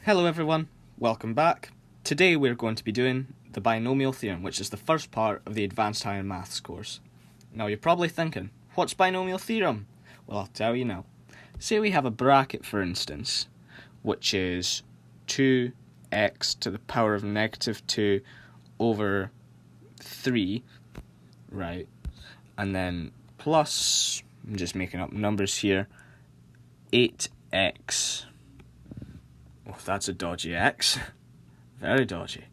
Hello everyone, welcome back. Today we're going to be doing the Binomial Theorem, which is the first part of the Advanced Higher Maths course. Now you're probably thinking, what's Binomial Theorem? Well, I'll tell you now. Say we have a bracket, for instance, which is 2x to the power of negative 2 over 3, right? And then plus, I'm just making up numbers here, 8x. Oh, that's a dodgy x. Very dodgy.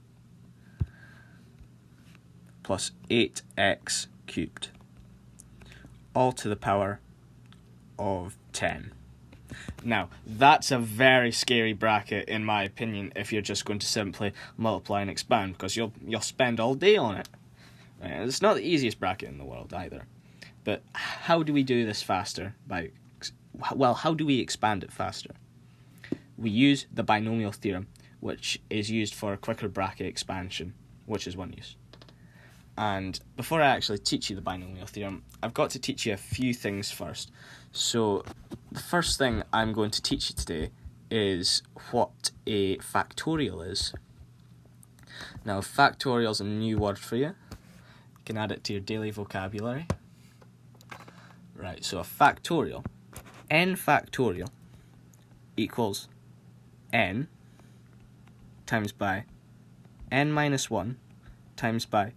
Plus 8x cubed. All to the power of 10. Now, that's a very scary bracket, in my opinion, if you're just going to simply multiply and expand, because you'll spend all day on it. Right? It's not the easiest bracket in the world either. But how do we do this faster? How do we expand it faster? We use the binomial theorem, which is used for quicker bracket expansion, which is one use. And before I actually teach you the binomial theorem, I've got to teach you a few things first. So the first thing I'm going to teach you today is what a factorial is. Now, factorial is a new word for you. You can add it to your daily vocabulary. Right, so a factorial, n factorial, equals n times by n minus 1 times by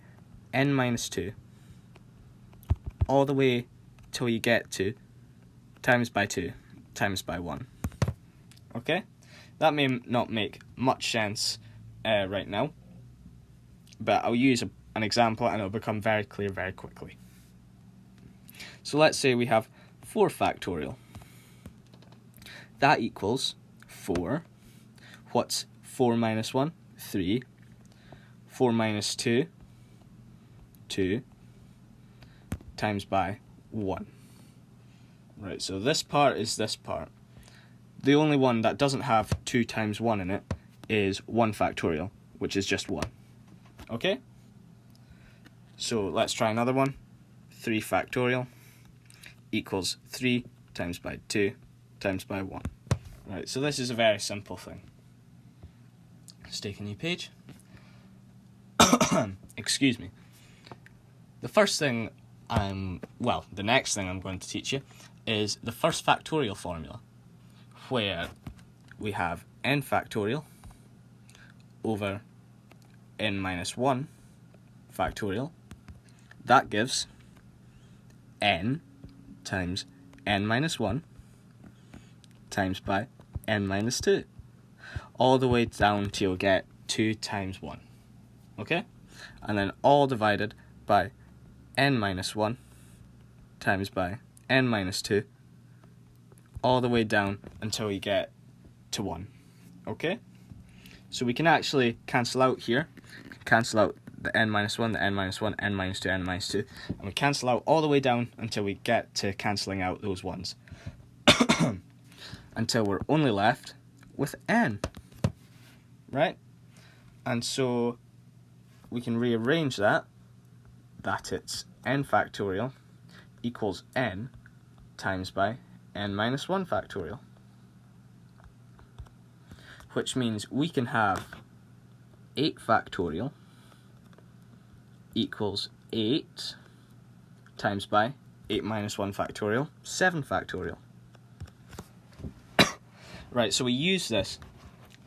n minus 2 all the way till you get to times by 2 times by 1. Okay? That may not make much sense right now, but I'll use an example and it'll become very clear very quickly. So let's say we have 4 factorial. That equals 4. What's 4 minus 1? 3. 4 minus 2? 2. Times by 1. Right, so this part is this part. The only one that doesn't have 2 times 1 in it is 1 factorial, which is just 1. Okay? So let's try another one. 3 factorial equals 3 times by 2 times by 1. Right, so this is a very simple thing. Let's take a new page. Excuse me. The next thing I'm going to teach you is the first factorial formula, where we have n factorial over n minus 1 factorial. That gives n times n minus 1 times by n minus 2. All the way down till you get 2 times 1. Okay? And then all divided by n minus 1 times by n minus 2. All the way down until we get to 1. Okay? So we can actually cancel out here. Cancel out the n minus 1, the n minus 1, n minus 2, n minus 2. And we cancel out all the way down until we get to cancelling out those ones. Until we're only left with n. Right? And so we can rearrange that it's n factorial equals n times by n minus 1 factorial. Which means we can have 8 factorial equals 8 times by 8 minus 1 factorial, 7 factorial. Right, so we use this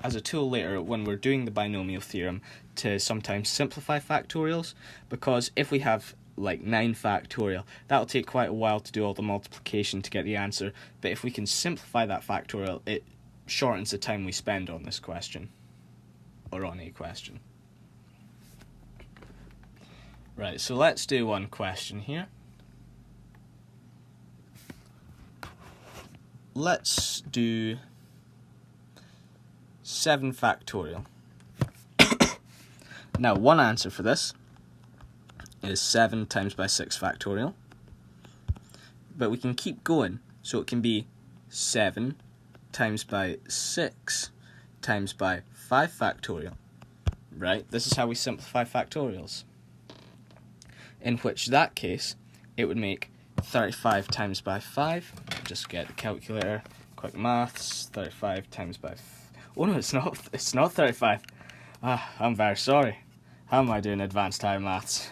as a tool later when we're doing the binomial theorem to sometimes simplify factorials, because if we have like 9 factorial, that'll take quite a while to do all the multiplication to get the answer, but if we can simplify that factorial, it shortens the time we spend on this question, or on a question. Right, so let's do one question here. Let's do 7 factorial. Now, one answer for this is 7 times by 6 factorial. But we can keep going, so it can be 7 times by 6 times by 5 factorial. Right? This is how we simplify factorials. In which that case, it would make 35 times by 5. Just get the calculator. Quick maths. 35 times by Oh no, it's not. It's not 35. I'm very sorry. How am I doing advanced higher maths?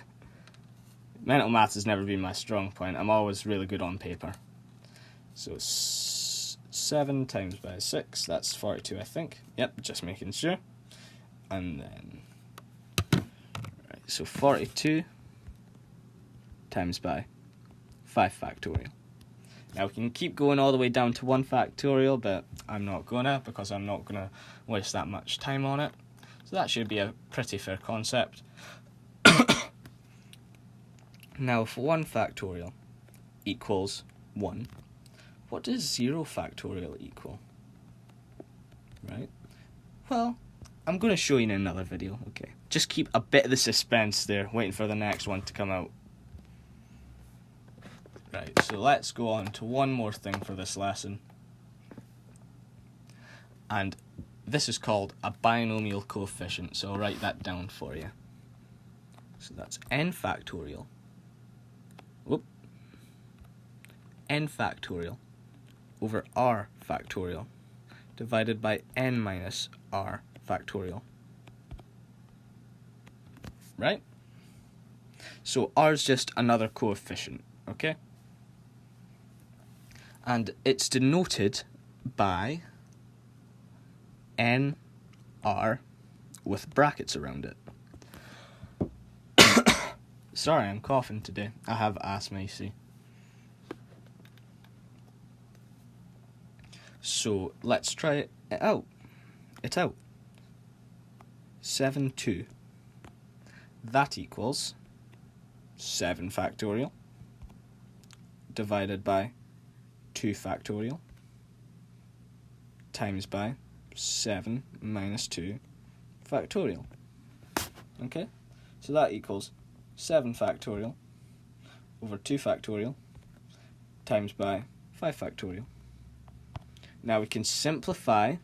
Mental maths has never been my strong point. I'm always really good on paper. So 7 times by 6, that's 42, I think. Yep, just making sure. And then, right, so 42 times by 5 factorial. Now we can keep going all the way down to 1 factorial, but I'm not gonna, because I'm not gonna waste that much time on it. So that should be a pretty fair concept. Now if 1 factorial equals 1, what does 0 factorial equal? Right? Well, I'm going to show you in another video, okay? Just keep a bit of the suspense there, waiting for the next one to come out. Right, so let's go on to one more thing for this lesson. And this is called a binomial coefficient, so I'll write that down for you. So that's n factorial. N factorial over r factorial divided by n minus r factorial. Right? So r is just another coefficient, okay? And it's denoted by nr with brackets around it. Sorry, I'm coughing today. I have asthma, you see. So let's try it out. 7, 2. That equals 7 factorial divided by 2 factorial times by 7 minus 2 factorial. Okay? So that equals 7 factorial over 2 factorial times by 5 factorial. Now we can simplify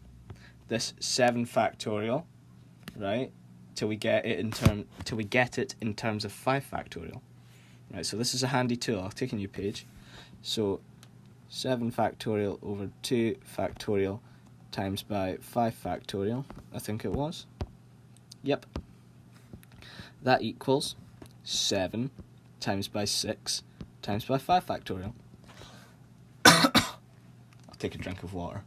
this 7 factorial, right, till we get it in terms of 5 factorial. Right, so this is a handy tool. I'll take a new page. So 7 factorial over 2 factorial times by 5 factorial, I think it was. Yep. That equals 7 times by 6 times by 5 factorial. I'll take a drink of water.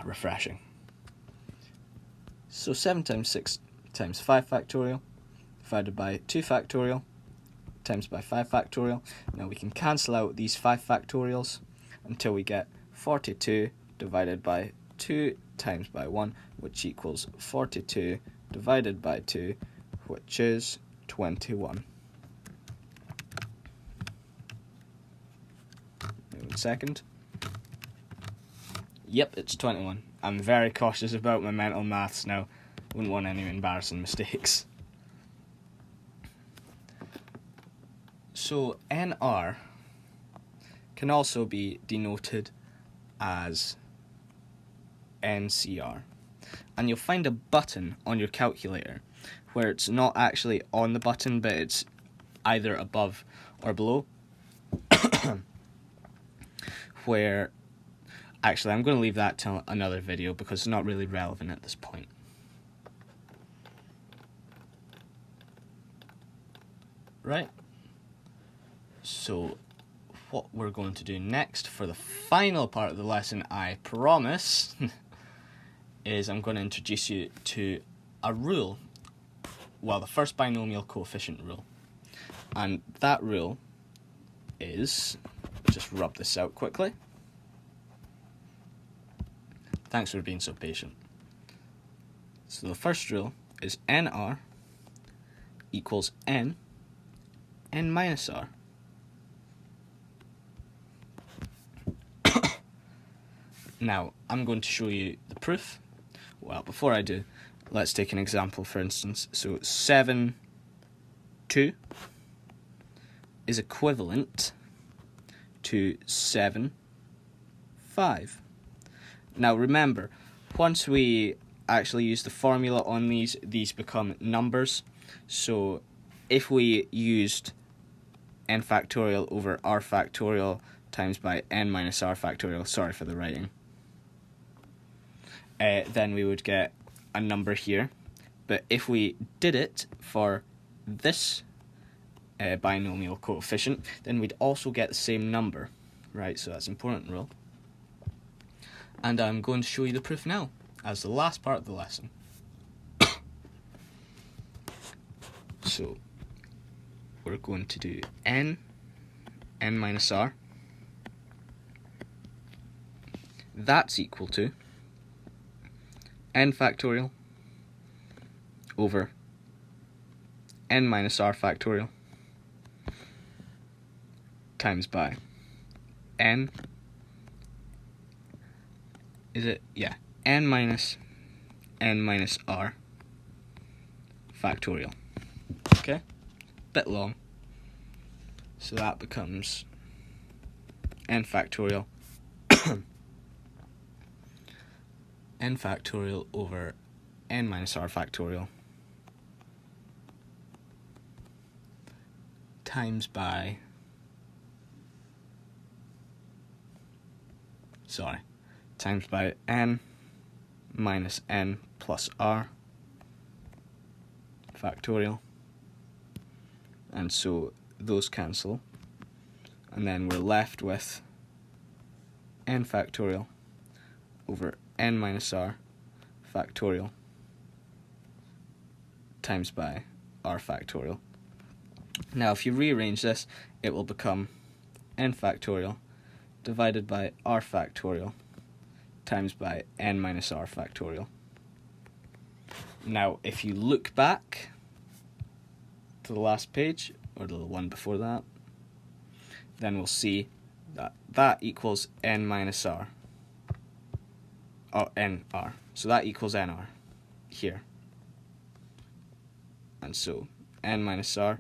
Refreshing. So 7 times 6 times 5 factorial divided by 2 factorial times by 5 factorial. Now we can cancel out these 5 factorials until we get 42 divided by 2 times by 1, which equals 42 divided by 2, which is 21. Wait 1 second. Yep, it's 21. I'm very cautious about my mental maths now. Wouldn't want any embarrassing mistakes. So NR can also be denoted as NCR. And you'll find a button on your calculator where it's not actually on the button, but it's either above or below. Where, actually, I'm going to leave that till another video because it's not really relevant at this point. Right? So, what we're going to do next for the final part of the lesson, I promise, is I'm going to introduce you to a rule. Well, the first binomial coefficient rule. And that rule is, just rub this out quickly. Thanks for being so patient. So the first rule is NR equals N minus R. Now, I'm going to show you the proof. Well, before I do, let's take an example, for instance. So 7, 2 is equivalent to 7, 5. Now remember, once we actually use the formula on these become numbers. So if we used n factorial over r factorial times by n minus r factorial. Sorry for the writing. Then we would get a number here. But if we did it for this binomial coefficient, then we'd also get the same number, right? So that's an important rule. And I'm going to show you the proof now, as the last part of the lesson. So we're going to do n minus r. That's equal to n factorial over n minus r factorial times by n, n minus r factorial. Okay, bit long, so that becomes n factorial n factorial over n minus r factorial times by n minus n plus r factorial, and so those cancel, and then we're left with n factorial over n minus r factorial times by r factorial. Now if you rearrange this, it will become n factorial divided by r factorial times by n minus r factorial. Now if you look back to the last page, or the one before that, then we'll see that that equals n minus r, or nr. So that equals nr here. And so n minus r